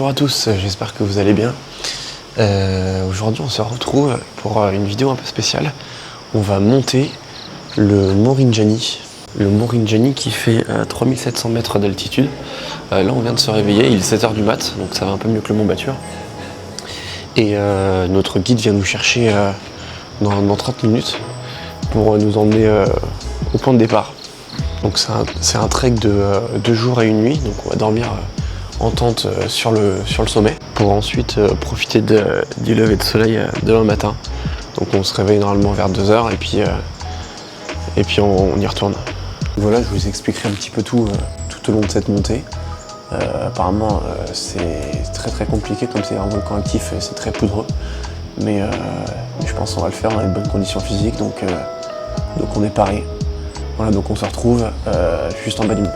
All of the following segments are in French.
Bonjour à tous, j'espère que vous allez bien. Aujourd'hui on se retrouve pour une vidéo un peu spéciale. On va monter le Mont Rinjani. Le Mont Rinjani qui fait 3700 mètres d'altitude. Là on vient de se réveiller, il est 7h du mat, donc ça va un peu mieux que le Mont Batur. Et notre guide vient nous chercher dans 30 minutes pour nous emmener au point de départ. Donc c'est un trek de 2 jours et 1 nuit, donc on va dormir en tente sur le sommet pour ensuite profiter du lever de soleil demain matin. Donc on se réveille normalement vers 2h et puis on y retourne. Voilà, je vous expliquerai un petit peu tout au long de cette montée. Apparemment c'est très compliqué, comme c'est un volcan actif, c'est très poudreux. Mais je pense qu'on va le faire dans les bonnes conditions physiques, donc on est paré. Voilà, donc on se retrouve juste en bas du mont.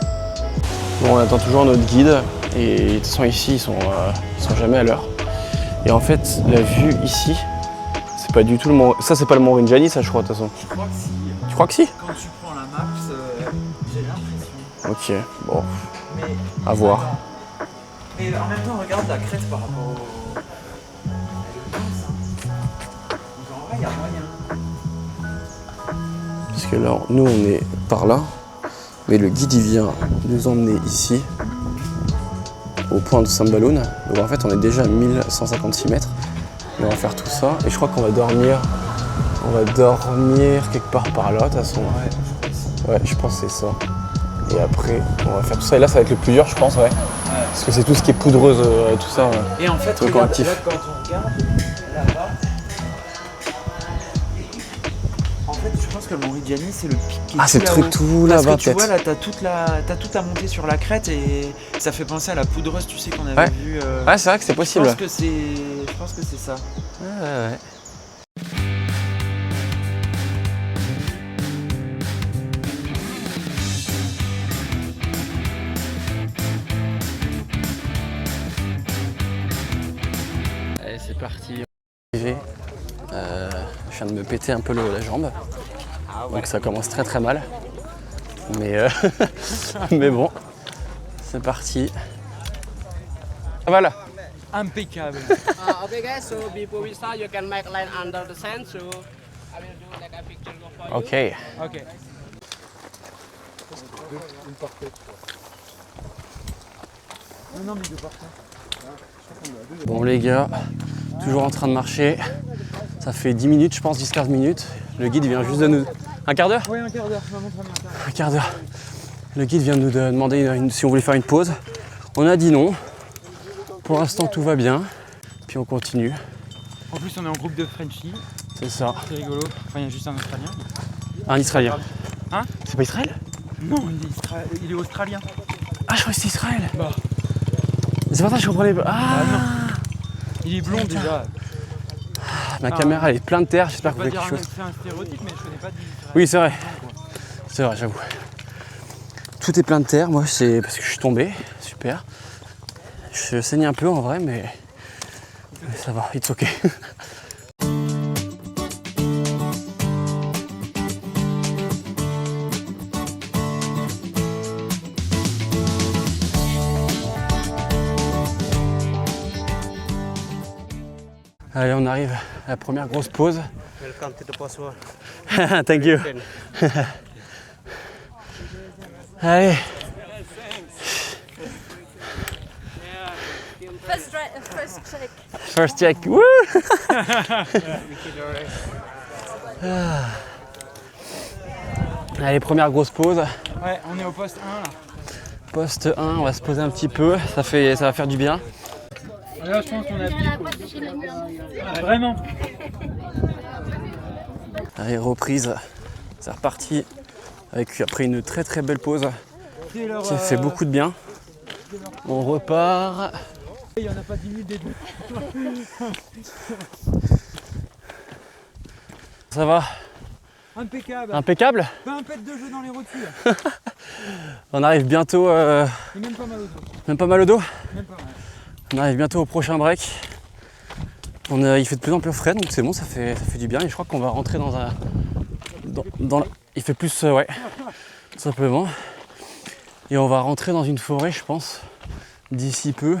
Bon, on attend toujours notre guide et de toute façon ici ils sont jamais à l'heure. Et en fait la vue ici, c'est pas du tout le mont. Ça c'est pas le Mont Rinjani, ça je crois de toute façon. Je crois que si. Tu crois que si? Quand tu prends la map, j'ai l'impression. Ok, bon, Mais à voir. Mais en même temps, regarde la crête par rapport au. Donc en vrai, il y a moyen. Parce que là, nous on est par là, mais le guide il vient nous emmener ici, au point de Sambalun. Donc en fait on est déjà à 1156 mètres. Et on va faire tout ça. Et je crois qu'on va dormir. Quelque part par là, de toute façon. Ouais, je pense que c'est ça. Et après, on va faire tout ça. Et là, ça va être le plus dur, je pense, ouais. Parce que c'est tout ce qui est poudreuse, tout ça. Ouais. Et en fait, regarde, là, quand on regarde là-bas, en fait, je pense que le Mont Rinjani, c'est le pic qui est c'est le truc tout là-bas, peut-être. Parce que tu vois, là, t'as toute la montée sur la crête et ça fait penser à la poudreuse, tu sais, qu'on avait vu. Ouais, c'est vrai que c'est possible. Je pense que c'est ça. Ouais. Allez, c'est parti. Je viens de me péter un peu la jambe, donc ça commence très mal. Mais, mais bon, c'est parti. Voilà. Impeccable. Okay guys, so before we start you can make line under the sand, so I will do like a picture for you. Ok. Ok. Non, mais de partout. Bon les gars, toujours en train de marcher. Ça fait 10 minutes, je pense, 10-15 minutes. Le guide vient juste de nous... Un quart d'heure? Oui, un quart d'heure, maman, très bien. Un quart d'heure. Le guide vient de nous demander si on voulait faire une pause. On a dit non. Pour l'instant, tout va bien. Puis on continue. En plus, on est en groupe de Frenchies. C'est ça. C'est rigolo. Enfin, il y a juste un Australien. Un Israélien. Hein? C'est pas Israël? Non, il est australien. Ah, je crois que c'est Israël. Bah. C'est pas ça que je comprenais pas. Ah non. Il est blond déjà. Ma caméra elle est pleine de terre, j'espère que vous Je voyez vais quelque chose. c'est un stéréotype, mais je connais pas d'Israël. Oui, c'est vrai. C'est vrai, j'avoue. Tout est plein de terre, moi c'est parce que je suis tombé. Super. Je saigne un peu en vrai, mais ça va, it's ok. Allez, on arrive à la première grosse pause. Welcome to the Bosworth. Thank you. Allez. First check. Woo. Allez, première grosse pause. Ouais, on est au poste 1 là. Poste 1, on va se poser un petit peu. Ça va faire du bien. Là, je pense qu'on a pied. Vraiment. Allez, reprise. C'est reparti. Avec après une très belle pause. Qui fait beaucoup de bien. On repart. Il n'y en a pas 10 000 des deux. Ça va? Impeccable. Impeccable? Pas un pet de jeu dans les rotules. On arrive bientôt. Et même pas mal au dos. Même pas mal au dos? Même pas mal. On arrive bientôt au prochain break. Il fait de plus en plus frais, donc c'est bon, ça fait du bien. Et je crois qu'on va rentrer dans un... il fait plus, ouais, tout simplement. Et on va rentrer dans une forêt, je pense, d'ici peu.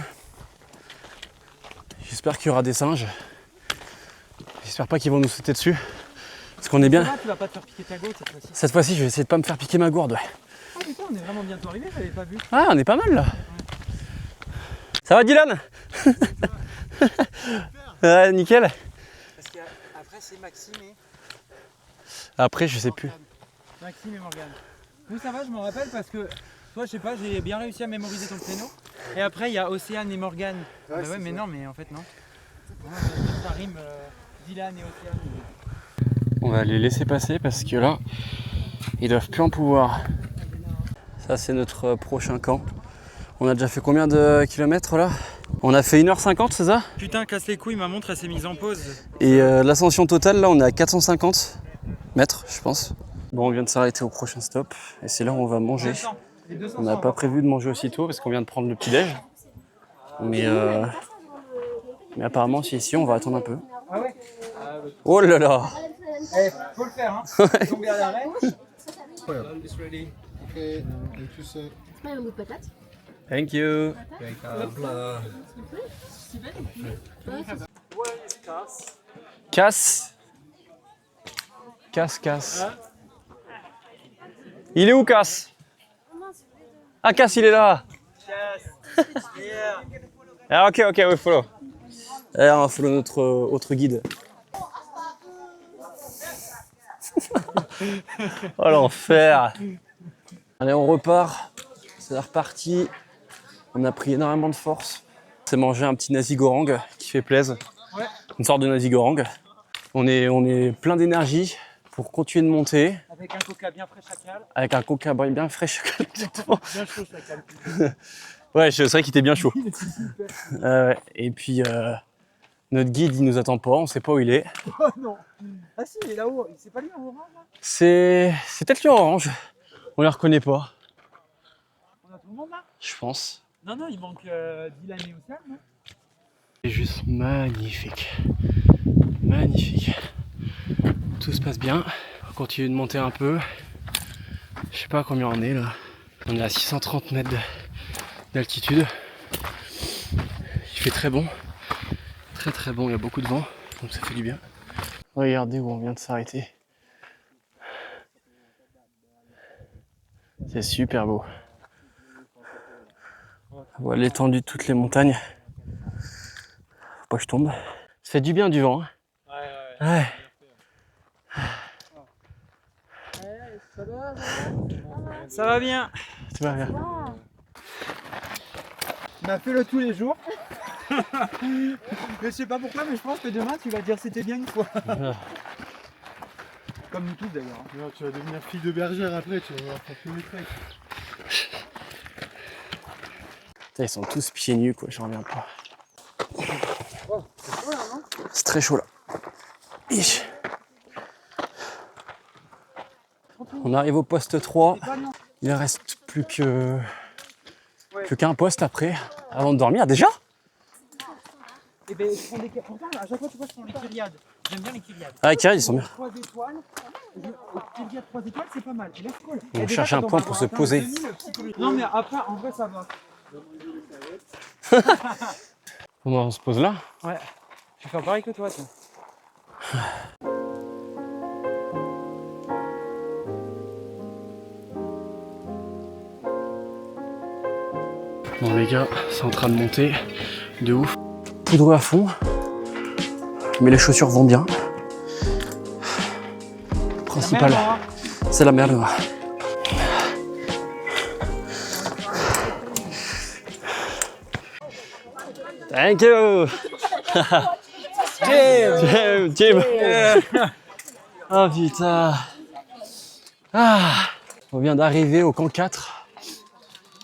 J'espère qu'il y aura des singes. J'espère pas qu'ils vont nous sauter dessus. Parce qu'on est bien. Là, tu vas pas te faire piquer ta gourde cette fois-ci. Cette fois-ci, je vais essayer de pas me faire piquer ma gourde. Ouais. Oh putain, on est vraiment bientôt arrivé, j'avais pas vu. Ah, on est pas mal là. Ça va, Dylan? Ouais, nickel. Parce qu'après, c'est Maxime et. Après, je sais plus. Maxime et Morgane. Nous, ça va, je m'en rappelle parce que. Toi, je sais pas, j'ai bien réussi à mémoriser ton prénom. Et après, il y a Océane et Morgane. Ouais, bah ouais, mais ça. Non, mais en fait, non. Ça rime Dylan et Océane. On va les laisser passer parce que là, ils doivent plus en pouvoir. Ça, c'est notre prochain camp. On a déjà fait combien de kilomètres là? On a fait 1h50, c'est ça? Putain, casse les couilles, ma montre, elle s'est mise en pause. Et l'ascension totale, là, on est à 450 mètres, je pense. Bon, on vient de s'arrêter au prochain stop. Et c'est là où on va manger. On n'a pas prévu de manger aussitôt parce qu'on vient de prendre le petit-déj. Mais apparemment, c'est ici, on va attendre un peu. Ah ouais? Oh là là! Eh, faut le faire, hein. Tomber à l'arrêt. Un bout de patate. Thank you! Casse! Casse. Il est où, Casse? Ah, Casse, il est là! Ah, ok, we follow. Et on va follow notre autre guide. Oh l'enfer! Allez, on repart. C'est reparti. On a pris énormément de force. C'est manger un petit nasi goreng qui fait plaisir. Ouais. Une sorte de nasi goreng. On est plein d'énergie pour continuer de monter. Avec un coca bien frais chacal. Avec un coca bien frais chacal. Bien chaud chacal. Ouais, c'est vrai qu'il était bien chaud. Et puis, notre guide, il nous attend pas. On sait pas où il est. Oh non! Ah si, il est là-haut. C'est pas lui en orange là? C'est peut-être lui en orange. On les reconnaît pas. On a tout le monde là? Je pense. Non, il manque Dylan et Océane, non? C'est juste magnifique. Magnifique. Tout se passe bien. On continue de monter un peu. Je sais pas combien on est là. On est à 630 mètres d'altitude. Il fait très bon. Très bon. Il y a beaucoup de vent. Donc ça fait du bien. Regardez où on vient de s'arrêter. C'est super beau. On voit l'étendue de toutes les montagnes. Faut pas que je tombe. Ça fait du bien du vent. Hein. Ouais. Ça va bien. Tu vas bien. On a fait le tous les jours. Mais je sais pas pourquoi, mais je pense que demain tu vas dire c'était bien une fois. Comme nous tous d'ailleurs. Non, tu vas devenir fille de bergère après, tu vas voir faire tous les trucs. Putain, ils sont tous pieds nus quoi, j'en reviens pas. Oh, c'est chaud là, non? C'est très chaud là. Ich. On arrive au poste 3. Il reste plus qu'un poste après, avant de dormir déjà. Et ben je prends des pourtant à chaque fois tu vois je prends les kyriades. J'aime bien les kyriades. Ah, les kyriades, ils sont bien. 3 étoiles. Kyriades 3 étoies, c'est pas mal. Et let's go. On cherche un point pour se poser. Non mais après en vrai ça va. On se pose là. Ouais. Je vais faire pareil que toi, tiens. Bon les gars, c'est en train de monter de ouf. Poudreux à fond. Mais les chaussures vont bien. Le principal, c'est la mer Noire. Thank you. Jim. Oh putain. On vient d'arriver au camp 4.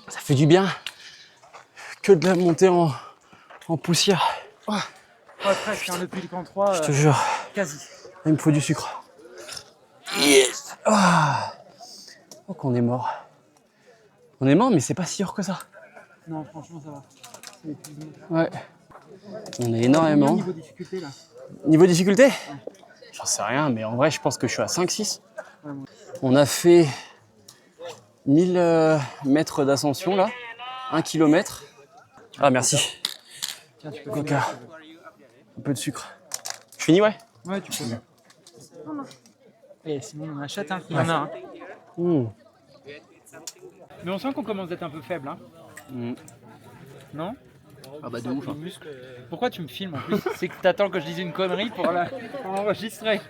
Ça fait du bien. Que de la montée en poussière. Ouais, presque, hein, depuis le camp 3. Je te jure. Quasi. Il me faut du sucre. Yes. Oh qu'on est mort. On est mort, mais c'est pas si dur que ça. Non, franchement, ça va. Ouais. On est énormément. Niveau difficulté là. Niveau difficulté? J'en sais rien, mais en vrai, je pense que je suis à 5-6. On a fait 1000 mètres d'ascension là. 1 kilomètre. Ah, merci. Tiens, tu peux Coca. Un peu de sucre. Je finis, ouais? Ouais, tu peux. Et sinon, on achète, hein. Il y en a un. Mmh. Mais on sent qu'on commence d'être un peu faible, hein. Non? Ah bah de ouf. Hein. Pourquoi tu me filmes en plus? C'est que t'attends que je dise une connerie pour l'enregistrer.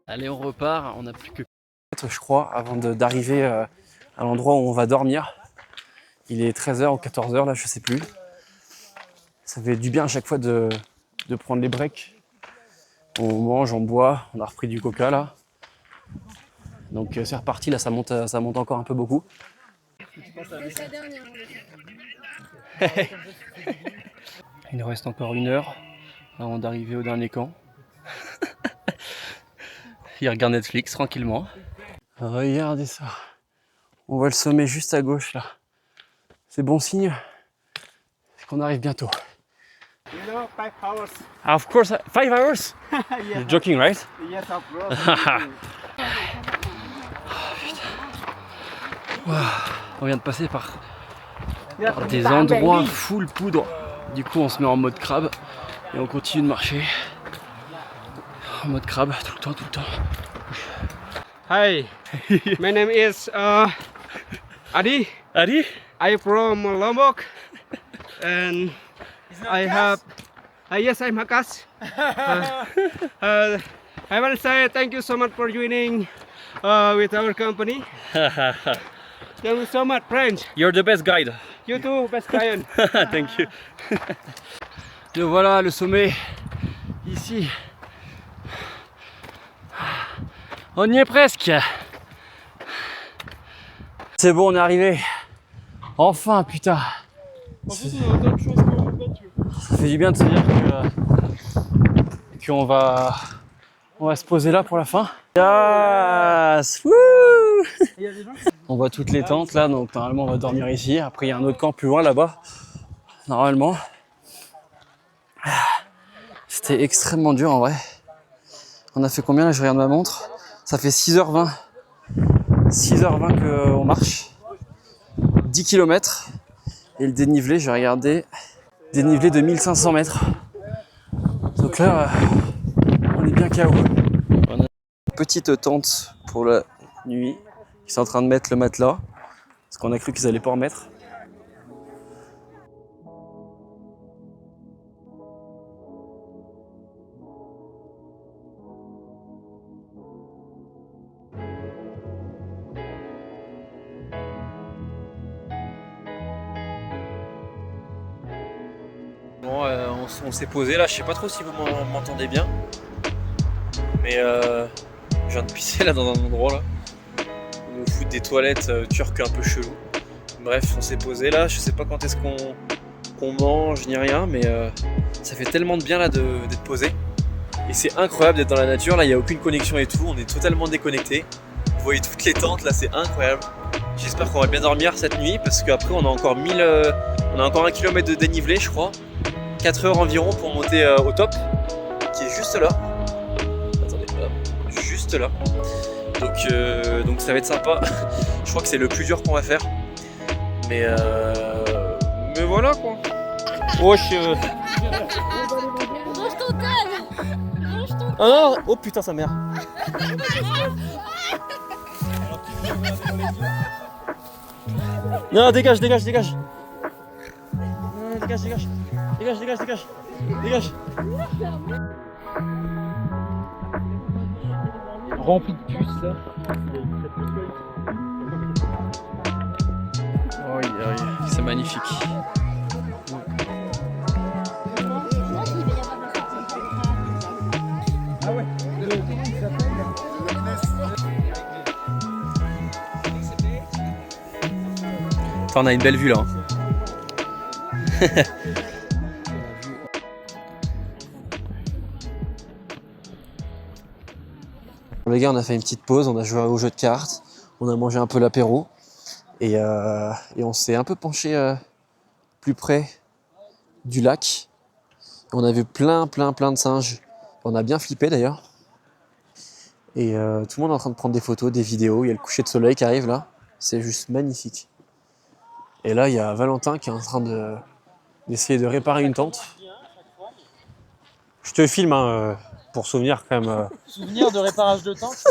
Allez, on repart. On n'a plus que 4, je crois, avant d'arriver à l'endroit où on va dormir. Il est 13h ou 14h, là, je sais plus. Ça fait du bien à chaque fois de prendre les breaks. On mange, on boit, on a repris du coca, là. Donc c'est reparti, là, ça monte encore un peu beaucoup. Il nous reste encore 1 heure avant d'arriver au dernier camp. Il regarde Netflix tranquillement. Regardez ça. On voit le sommet juste à gauche là. C'est bon signe qu'on arrive bientôt. You know, 5 hours. Of course, 5 hours? Yeah. You're joking, right? Yes, of course. On vient de passer par des endroits full poudre. Du coup, on se met en mode crabe et on continue de marcher. En mode crabe, tout le temps, tout le temps. Hi, my name is Adi. Allez! I'm from Lombok, and I have. Yes, I'm Hakas. I want to say thank you so much for joining with our company. Thank you so much, friends. You're the best guide. You too, best client. Thank you. Le voilà, le sommet, ici. On y est presque. C'est bon, on est arrivé. Enfin, putain. Ça fait du bien de se dire qu'on va se poser là pour la fin. Yes. Wouh. On voit toutes les tentes là, donc normalement on va dormir ici. Après il y a un autre camp plus loin là-bas. Normalement. C'était extrêmement dur en vrai. On a fait combien là? Je regarde ma montre. Ça fait 6h20. 6h20 qu'on marche. 10 km. Et le dénivelé, je vais regarder. Dénivelé de 1500 mètres. Donc là, on est bien KO. On a une petite tente pour la nuit. Ils sont en train de mettre le matelas. Parce qu'on a cru qu'ils allaient pas en mettre. Bon, on s'est posé là, je sais pas trop si vous m'entendez bien, mais je viens de pisser là dans un endroit là, on nous fout des toilettes turques un peu chelou. Bref, on s'est posé là, je sais pas quand est-ce qu'on mange ni rien, mais ça fait tellement de bien là d'être posé. Et c'est incroyable d'être dans la nature, là il n'y a aucune connexion et tout, on est totalement déconnecté. Vous voyez toutes les tentes là, c'est incroyable. J'espère qu'on va bien dormir cette nuit parce qu'après on a encore 1 kilomètre de dénivelé je crois. 4 heures environ pour monter au top, qui est juste là. Attendez, là, juste là. Donc ça va être sympa. Je crois que c'est le plus dur qu'on va faire. Mais voilà quoi. Oh, ah non, oh putain sa mère. Non, dégage. Non, dégage. Dégage. Rempli de puces là. Oui, c'est magnifique. Ah ouais. On a une belle vue là. Les gars, on a fait une petite pause, on a joué au jeu de cartes, on a mangé un peu l'apéro et on s'est un peu penché plus près du lac. On a vu plein de singes On a bien flippé d'ailleurs. Et tout le monde est en train de prendre des photos, des vidéos. Il y a le coucher de soleil qui arrive là. C'est juste magnifique. Et là, il y a Valentin qui est en train d'essayer de réparer une tente. Je te filme hein, pour souvenir quand même. Souvenir de réparage de tente.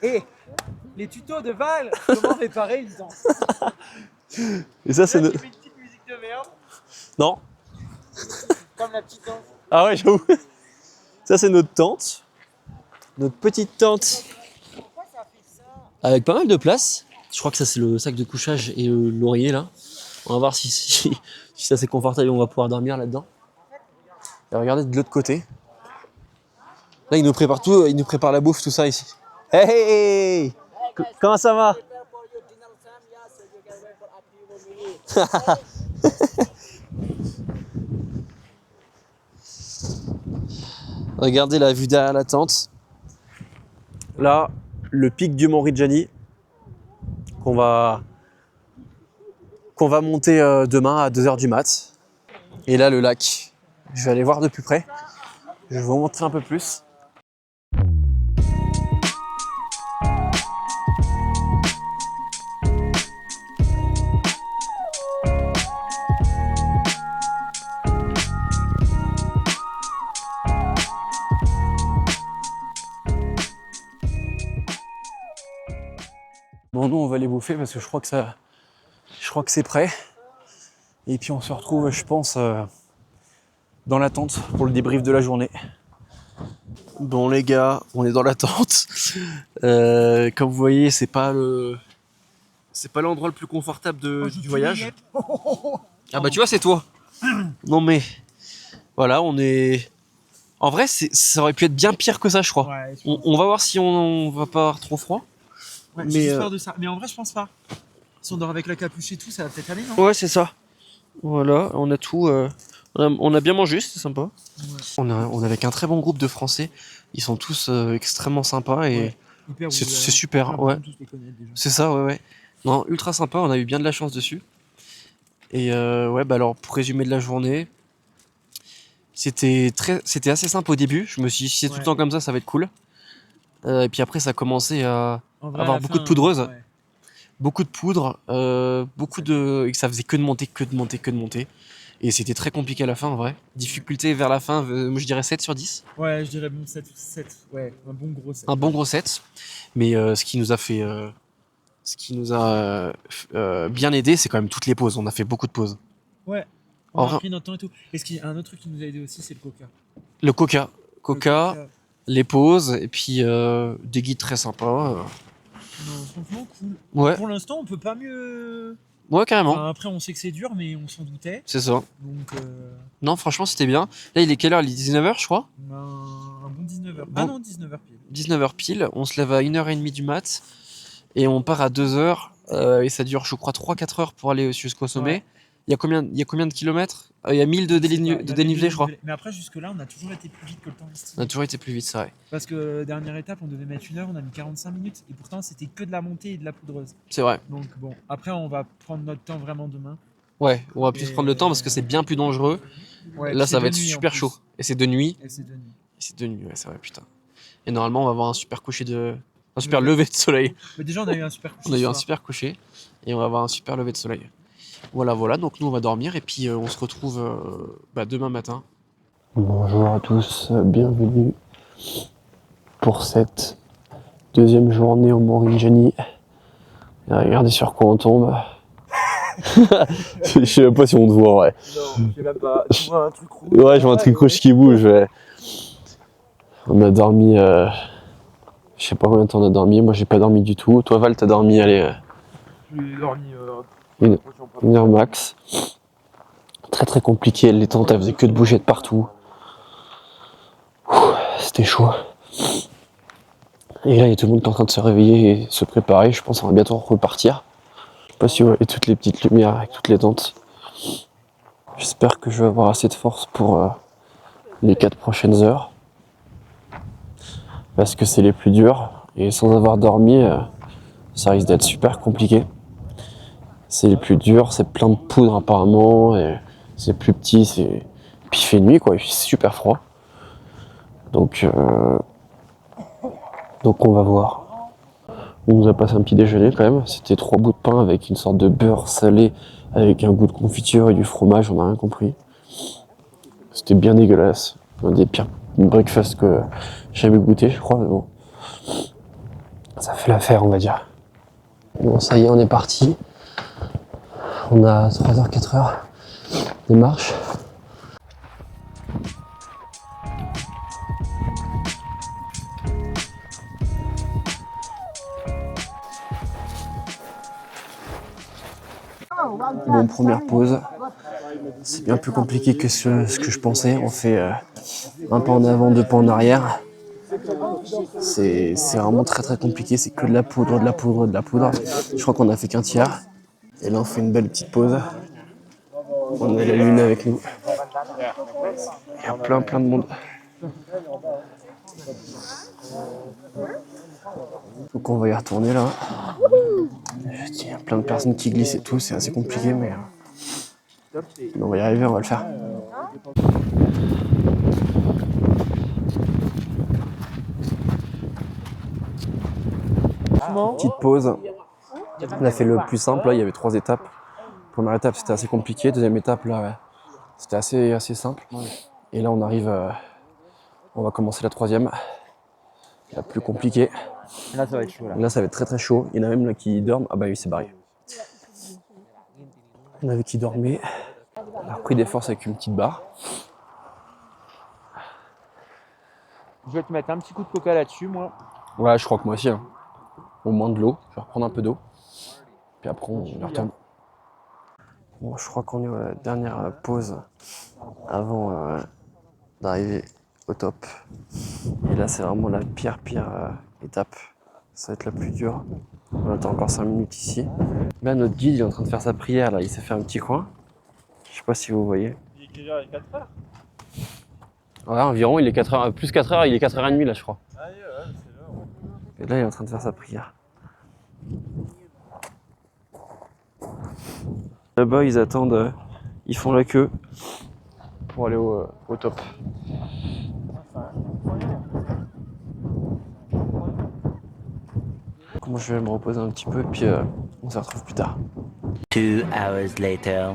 Et les tutos de Val, comment réparer une tente. Et ça, c'est Là, tu fais une petite musique de merde, Non. comme la petite danse. Ah ouais, j'avoue. Ça, c'est notre tente. Notre petite tente. Avec pas mal de place. Je crois que ça, c'est le sac de couchage et l'oreiller là. On va voir si ça c'est confortable et on va pouvoir dormir là-dedans. Et regardez de l'autre côté. Là, ils nous préparent tout, ils nous préparent la bouffe, tout ça ici. Hey, hey, hey. Comment ça va? Regardez la vue derrière la tente. Là, le pic du Mont Rinjani qu'on va monter demain à 2h du mat. Et là, le lac. Je vais aller voir de plus près. Je vais vous montrer un peu plus. Bon, nous, on va les bouffer parce que je crois que c'est prêt. Et puis, on se retrouve, je pense, dans la tente pour le débrief de la journée. Bon, les gars, on est dans la tente. Comme vous voyez, c'est pas l'endroit le plus confortable du voyage. Ah bah, tu vois, c'est toi. Non, mais voilà, on est. En vrai, ça aurait pu être bien pire que ça, je crois. Ouais, On va voir si on va pas avoir trop froid. Ouais, mais j'ai peur de ça. Mais en vrai, je pense pas. Si on dort avec la capuche et tout, ça va peut-être aller, non? Ouais, c'est ça. Voilà, on a tout. On a bien mangé, c'était sympa. Ouais. On est avec un très bon groupe de Français. Ils sont tous extrêmement sympas et Hyper c'est ouvert. super. J'ai Ouais, l'impression de tous les connaître déjà. c'est ça, ouais. Non, ultra sympa. On a eu bien de la chance dessus. Et ouais, bah alors pour résumer de la journée, c'était assez simple au début. Je me suis dit, si c'est tout le temps comme ça va être cool. Et puis après, ça a commencé à En vrai, à avoir la beaucoup fin, de poudreuse. ouais. Beaucoup de poudre, et que ça faisait que de monter. Et c'était très compliqué à la fin en vrai. Difficulté vers la fin, moi je dirais 7 sur 10. Ouais, je dirais bon 7. Ouais, un bon gros 7. Un bon gros 7. Mais ce qui nous a bien aidé, c'est quand même toutes les pauses. On a fait beaucoup de pauses. Ouais, on En a pris notre temps et tout. Et un autre truc qui nous a aidé aussi, c'est le coca. Le coca. Le Coca, les pauses, et puis des guides très sympas. Non, franchement, cool. Ouais, Pour l'instant, on peut pas mieux. ouais, carrément. Enfin, après, on sait que c'est dur, mais on s'en doutait. C'est ça. Donc, Non, franchement, c'était bien. Là, il est quelle heure? Il est 19h, je crois. on a un bon 19h. Bon. Ah non, 19h pile. 19h pile, on se lève à 1h30 du mat et on part à 2h et ça dure je crois 3-4 heures pour aller jusqu'au sommet. Ouais. Il y a combien de kilomètres? Il y a 1000 de dénivelé je crois. Mais après, jusque-là, on a toujours été plus vite que le temps On a estimé. toujours été plus vite, ça ouais. Parce que dernière étape, on devait mettre 1 heure, on a mis 45 minutes. Et pourtant, c'était que de la montée et de la poudreuse. C'est vrai. Donc bon, après, on va prendre notre temps vraiment demain. Ouais, on va plus Et- prendre le temps parce que c'est bien plus dangereux. Ouais, Là puis ça c'est va de être nuit, en super plus. chaud. Et c'est de nuit. Et c'est de nuit. Ouais, c'est vrai, putain. Et normalement on va avoir un super lever de soleil. Mais déjà, on a eu un super coucher. On a eu ce un soir. super coucher et on va avoir un super lever de soleil. Voilà, donc nous on va dormir et puis on se retrouve demain matin. Bonjour à tous, bienvenue pour cette deuxième journée au Mont Rinjani. Et regardez sur quoi on tombe. Je sais même pas si on te voit, ouais. Non, je sais même pas. Tu vois un truc rouge. Ouais, je vois un truc rouge qui bouge, ouais. On a dormi, je sais pas combien de temps on a dormi, moi j'ai pas dormi du tout. Toi Val, t'as dormi, allez, J'ai dormi. une heure max. Très très compliqué, les tentes elles faisaient que de bouger de partout. C'était chaud. Et là il y a tout le monde qui est en train de se réveiller et se préparer, je pense qu'on va bientôt repartir. Je sais pas si vous voyez toutes les petites lumières avec toutes les tentes. J'espère que je vais avoir assez de force pour les 4 prochaines heures. Parce que c'est les plus durs. Et sans avoir dormi, ça risque d'être super compliqué. C'est les plus durs, c'est plein de poudre apparemment. Et c'est plus petit, Puis il fait nuit quoi, il fait super froid. Donc on va voir. On nous a passé un petit déjeuner quand même. C'était 3 bouts de pain avec une sorte de beurre salé avec un goût de confiture et du fromage, on n'a rien compris. C'était bien dégueulasse. Un des pires breakfasts que j'ai jamais goûté, je crois, mais bon. Ça fait l'affaire, on va dire. Bon, ça y est, on est parti. On a 3h, 4h de marche. Bon, première pause. C'est bien plus compliqué que ce que je pensais. On fait un pas en avant, 2 pas en arrière. C'est vraiment très très compliqué. C'est que de la poudre, de la poudre, de la poudre. Je crois qu'on a fait qu'un tiers. Et là, on fait une belle petite pause. On a la lune avec nous. Il y a plein de monde. Donc on va y retourner là. Il y a plein de personnes qui glissent et tout, c'est assez compliqué mais on va y arriver, on va le faire. Petite pause. On a fait le plus simple, là il y avait 3 étapes. Première étape c'était assez compliqué, deuxième étape là ouais, c'était assez simple. Et là on arrive, on va commencer la 3e, la plus compliquée. Là, ça va être chaud. Là ça va être très très chaud, il y en a même là qui dorment, ah bah oui c'est barré. Il y en avait qui dormaient, on a repris des forces avec une petite barre. Je vais te mettre un petit coup de coca là-dessus, moi. Ouais je crois que moi aussi, hein. Au moins de l'eau, je vais reprendre un peu d'eau, puis après on y retourne. Bon, je crois qu'on est à la dernière pause avant d'arriver au top. Et là, c'est vraiment la pire étape. Ça va être la plus dure. On attend encore 5 minutes ici. Là, notre guide il est en train de faire sa prière. Là, il s'est fait un petit coin. Je sais pas si vous voyez. Il est quelle heure? Il est 4h? Ouais, environ, il est 4h, plus 4h, il est 4h30 là, je crois. Ah ouais, c'est l'heure. Et là, il est en train de faire sa prière. Là-bas, ils attendent, ils font la queue pour aller au top. Moi, je vais me reposer un petit peu et puis on se retrouve plus tard. 2 hours later.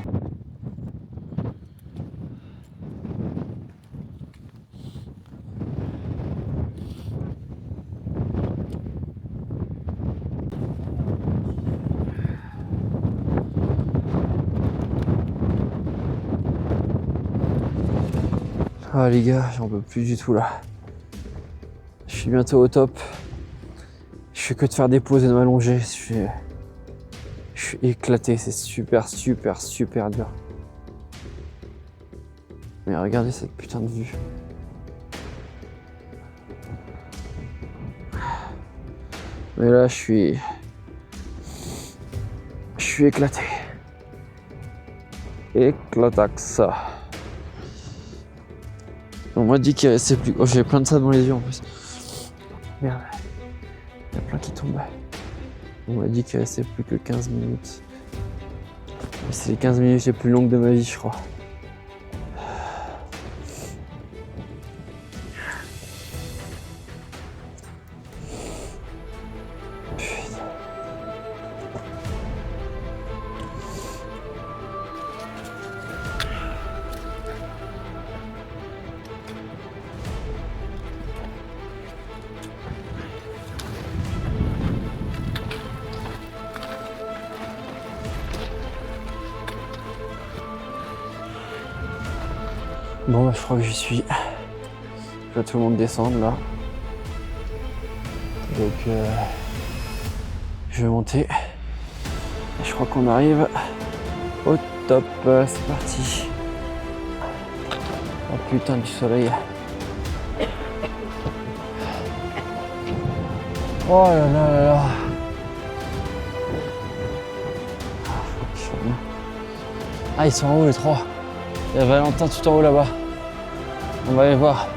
Ah les gars, j'en peux plus du tout là. Je suis bientôt au top. Je fais que de faire des pauses et de m'allonger. Je suis éclaté, c'est super dur. Mais regardez cette putain de vue. Mais là, je suis éclaté. Éclatax. On m'a dit qu'il restait plus. Oh, j'ai plein de ça dans les yeux en plus. Merde. Il y a plein qui tombent. On m'a dit qu'il restait plus que 15 minutes. Mais c'est les 15 minutes les plus longues de ma vie, je crois. Bon, bah, je crois que j'y suis. Je vois tout le monde descendre là. Donc, je vais monter. Et je crois qu'on arrive au top. C'est parti. Oh putain du soleil. Oh là là là là. Ah, ils sont en haut les 3. Il y a Valentin tout en haut là-bas. On va aller voir.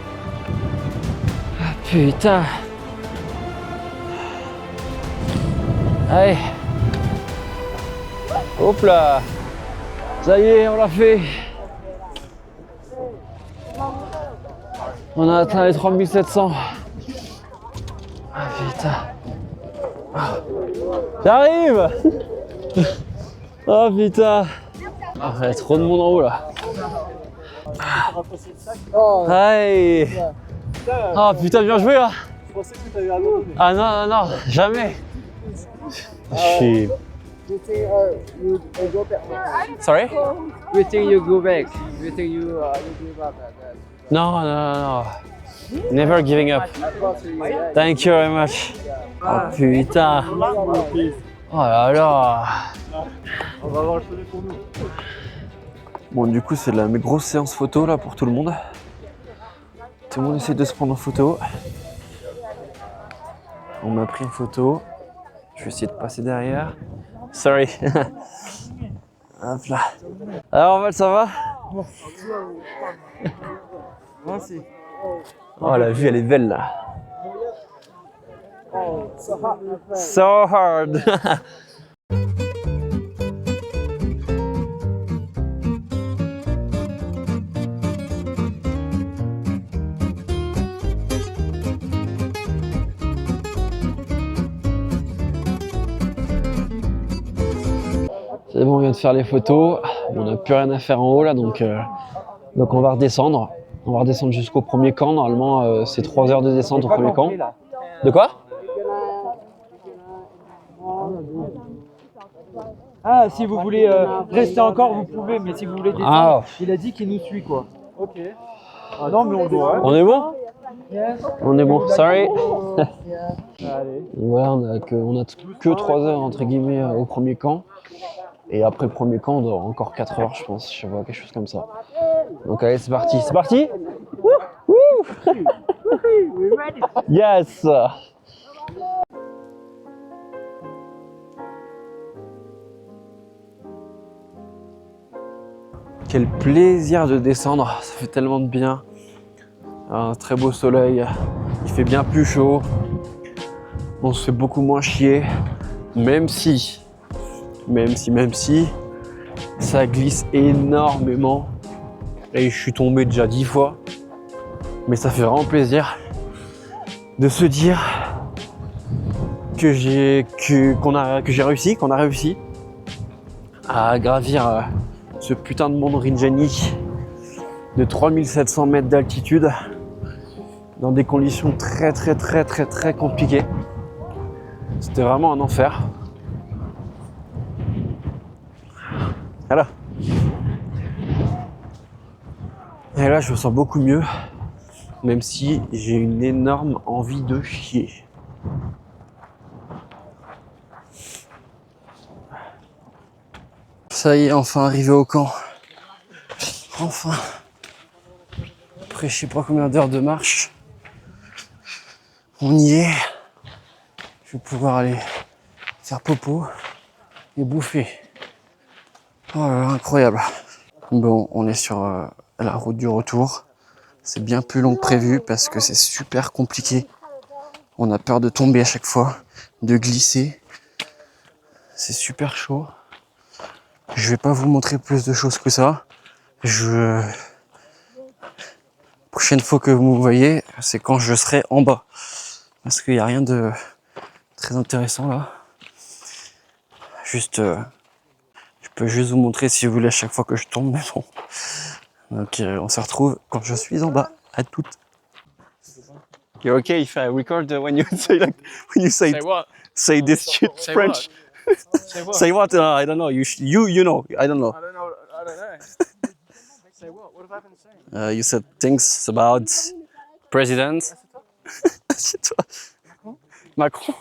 Ah putain. Allez. Hop là. Ça y est, on l'a fait. On a atteint les 3700. Ah putain. J'arrive. Oh putain. Ah, il y a trop de monde en haut là. Aïe. Oh putain, bien joué là. Je pensais que tu avais abandonné. Ah non, non, non, jamais. Je suis... Sorry? We think you go back. We think you give up. Non, non, non, non. Never giving up. Thank you very much. Oh putain. Oh là là. On va avoir le soleil pour nous. Bon, du coup, c'est la grosse séance photo là pour tout le monde. Tout le monde essaie de se prendre en photo. On m'a pris une photo. Je vais essayer de passer derrière. Sorry. Hop là. Alors, Val, ça va? Merci. Oh, la vue, elle est belle là. So hard. C'est bon, on vient de faire les photos. On n'a plus rien à faire en haut là, donc on va redescendre. On va redescendre jusqu'au premier camp. Normalement, c'est 3 heures de descente au premier camp. De quoi? Ah, si vous voulez rester encore, vous pouvez, mais si vous voulez descendre, Ah. il a dit qu'il nous suit quoi. Ok. Ah non, mais on doit. On est bon? Yes. On est bon, sorry. Allez. Voilà, on a que 3 heures entre guillemets au premier camp. Et après le premier camp, on doit encore 4 heures, je pense. Je sais pas, quelque chose comme ça. Donc allez, c'est parti. C'est parti? Wouh! Yes! Quel plaisir de descendre, ça fait tellement de bien. Un très beau soleil, il fait bien plus chaud. On se fait beaucoup moins chier, même si, ça glisse énormément. Et je suis tombé déjà 10 fois. Mais ça fait vraiment plaisir de se dire que j'ai réussi, qu'on a réussi à gravir ce putain de mont Rinjani de 3700 mètres d'altitude dans des conditions très compliquées. C'était vraiment un enfer. Voilà. Et là, je me sens beaucoup mieux, même si j'ai une énorme envie de chier. Ça y est, enfin arrivé au camp. Enfin. Après, je sais pas combien d'heures de marche. On y est. Je vais pouvoir aller faire popo et bouffer. Oh là là, incroyable. Bon, on est sur la route du retour. C'est bien plus long que prévu parce que c'est super compliqué. On a peur de tomber à chaque fois, de glisser. C'est super chaud. Je vais pas vous montrer plus de choses que ça. Prochaine fois que vous me voyez, c'est quand je serai en bas. Parce qu'il n'y a rien de très intéressant là. Juste, je peux juste vous montrer si vous voulez à chaque fois que je tombe, mais bon. Donc on se retrouve quand je suis en bas. À toutes. You're okay if I record when you say what? say this shit Say French. Say what? Say what? I don't know. You know. I don't know. I don't know. Say what? What have I been saying? You said things about president. C'est toi. Macron.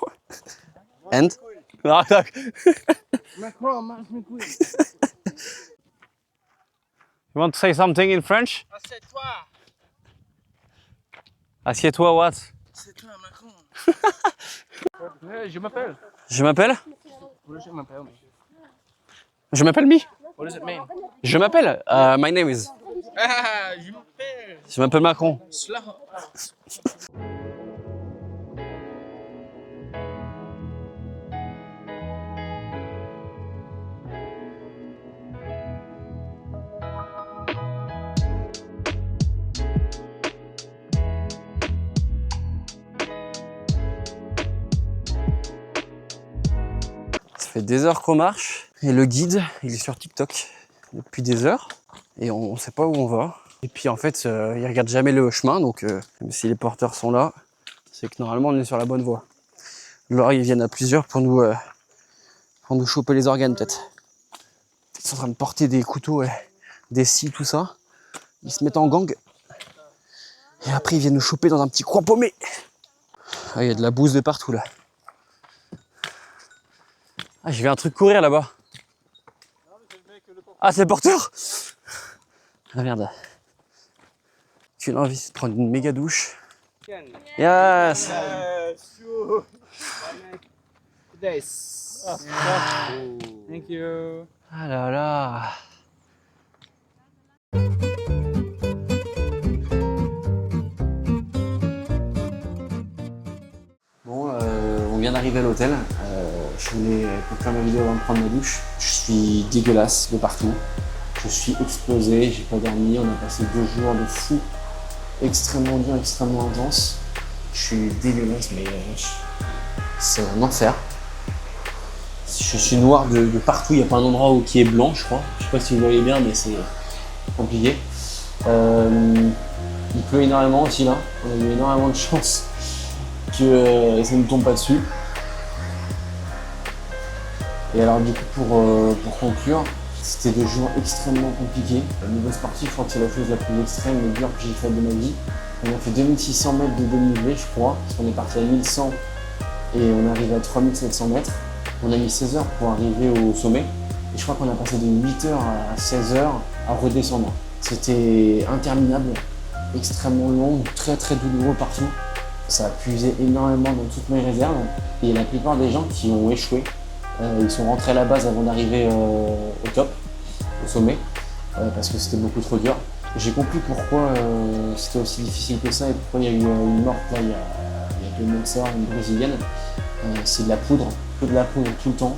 And? Ah, d'accord. Macron, marche mes couilles. You want to say something in French? Assieds-toi. Assieds-toi, what? Assieds-toi, Macron. Je m'appelle. Je m'appelle? Je m'appelle. Je m'appelle Mi. What does it mean? Je m'appelle. My name is. Ah, je m'appelle. Je m'appelle Macron. Cela. fait des heures qu'on marche et le guide, il est sur TikTok depuis des heures et on sait pas où on va. Et puis en fait, il regarde jamais le chemin, donc même si les porteurs sont là, c'est que normalement on est sur la bonne voie. Alors ils viennent à plusieurs pour nous choper les organes peut-être. Ils sont en train de porter des couteaux, des scies, tout ça. Ils se mettent en gang. Et après ils viennent nous choper dans un petit coin paumé. Ah, il y a de la bouse de partout là. Ah, j'ai vu un truc courir là-bas. Ah, c'est le porteur. Ah merde. Tu as envie de prendre une méga douche. Yes. Thank you. Ah là là. Bon, on vient d'arriver à l'hôtel. Je voulais faire ma vidéo avant de prendre ma douche. Je suis dégueulasse de partout. Je suis explosé, j'ai pas dormi. On a passé 2 jours de fou. Extrêmement dur, extrêmement intense. Je suis dégueulasse, mais c'est un enfer. Je suis noir de partout, il n'y a pas un endroit qui est blanc, je crois. Je sais pas si vous voyez bien, mais c'est compliqué. Il pleut énormément aussi là. On a eu énormément de chance que ça ne tombe pas dessus. Et alors du coup, pour conclure, c'était 2 jours extrêmement compliqués. Au niveau sportif, je crois que c'est la chose la plus extrême et dure que j'ai faite de ma vie. On a fait 2600 mètres de dénivelé, je crois, parce qu'on est parti à 1100 et on est arrivé à 3700 mètres. On a mis 16 heures pour arriver au sommet. Et je crois qu'on a passé de 8 heures à 16 heures à redescendre. C'était interminable, extrêmement long, très très douloureux partout. Ça a puisé énormément dans toutes mes réserves. Et la plupart des gens qui ont échoué, ils sont rentrés à la base avant d'arriver au top, au sommet, parce que c'était beaucoup trop dur. J'ai compris pourquoi c'était aussi difficile que ça et pourquoi il y a eu une morte là il y a 2 mois de ça, une brésilienne. C'est de la poudre, que de la poudre tout le temps.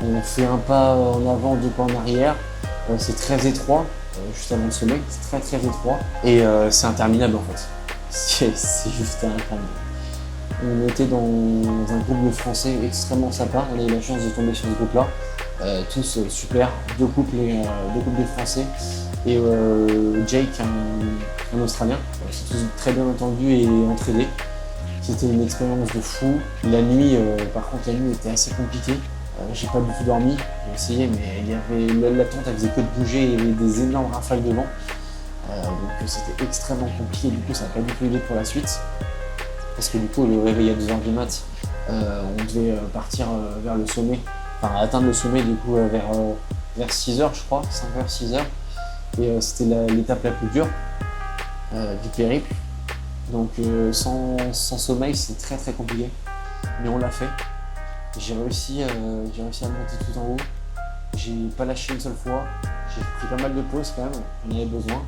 On fait un pas en avant, 2 pas en arrière. C'est très étroit, juste avant le sommet, c'est très très étroit. Et c'est interminable en fait. C'est juste interminable. On était dans un groupe de Français extrêmement sympa. On a eu la chance de tomber sur ce groupe-là. Tous super, 2 couples de Français et Jake, un Australien. On s'est tous très bien entendus et entraînés. C'était une expérience de fou. La nuit, par contre, la nuit était assez compliquée. J'ai pas du tout dormi, j'ai essayé, mais il y avait la tente, elle faisait que de bouger, il y avait des énormes rafales de vent. Donc c'était extrêmement compliqué, du coup ça n'a pas du tout aidé pour la suite. Parce que du coup, le réveil à 2 h du mat, on devait partir vers le sommet, enfin atteindre le sommet du coup vers 6 h je crois, 5 h, 6 h. Et c'était l'étape la plus dure du périple. Donc sans sommeil, c'est très très compliqué. Mais on l'a fait. J'ai réussi à monter tout en haut. J'ai pas lâché une seule fois. J'ai pris pas mal de pauses quand même, j'en avais besoin.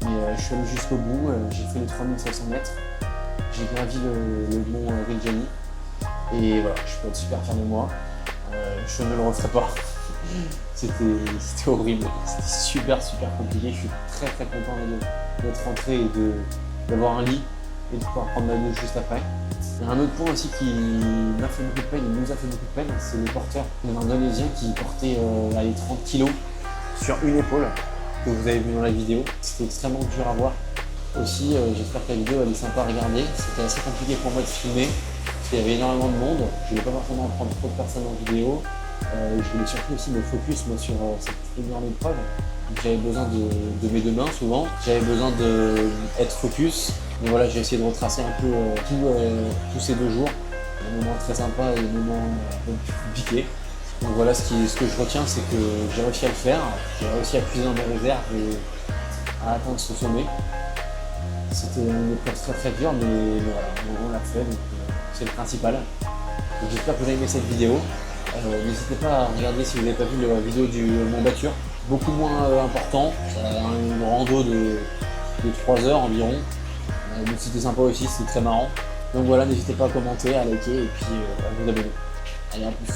Mais je suis allé jusqu'au bout, j'ai fait les 3700 mètres. J'ai gravi le mont Rinjani. Et voilà, je peux être super fier de moi. Je ne le referai pas. C'était horrible, c'était super compliqué. Je suis très très content d'être rentré et d'avoir un lit et de pouvoir prendre ma douche juste après. Il y a un autre point aussi qui m'a fait beaucoup de peine, et nous a fait beaucoup de peine, c'est le porteur, un Indonésien qui portait les 30 kg sur une épaule, que vous avez vu dans la vidéo. C'était extrêmement dur à voir. Aussi, j'espère que la vidéo elle est sympa à regarder. C'était assez compliqué pour moi de filmer, parce qu'il y avait énormément de monde. Je ne voulais pas forcément prendre trop de personnes en vidéo. Je voulais surtout aussi me focus moi, sur cette énorme épreuve. J'avais besoin de mes 2 mains souvent, j'avais besoin d'être focus. Mais voilà, j'ai essayé de retracer un peu tous ces 2 jours. Des moments très sympas et des moments un peu plus compliqués. Donc voilà, ce que je retiens, c'est que j'ai réussi à le faire. J'ai réussi à puiser dans mes réserves et à atteindre ce sommet. C'était une épreuve très très dure, mais voilà, on l'a fait, donc c'est le principal. Donc j'espère que vous avez aimé cette vidéo. N'hésitez pas à regarder si vous n'avez pas vu la vidéo du Mont Batur. Beaucoup moins important, un rando de 3 heures environ. Donc c'était sympa aussi, c'était très marrant. Donc voilà, n'hésitez pas à commenter, à liker et puis à vous abonner. Allez, à plus.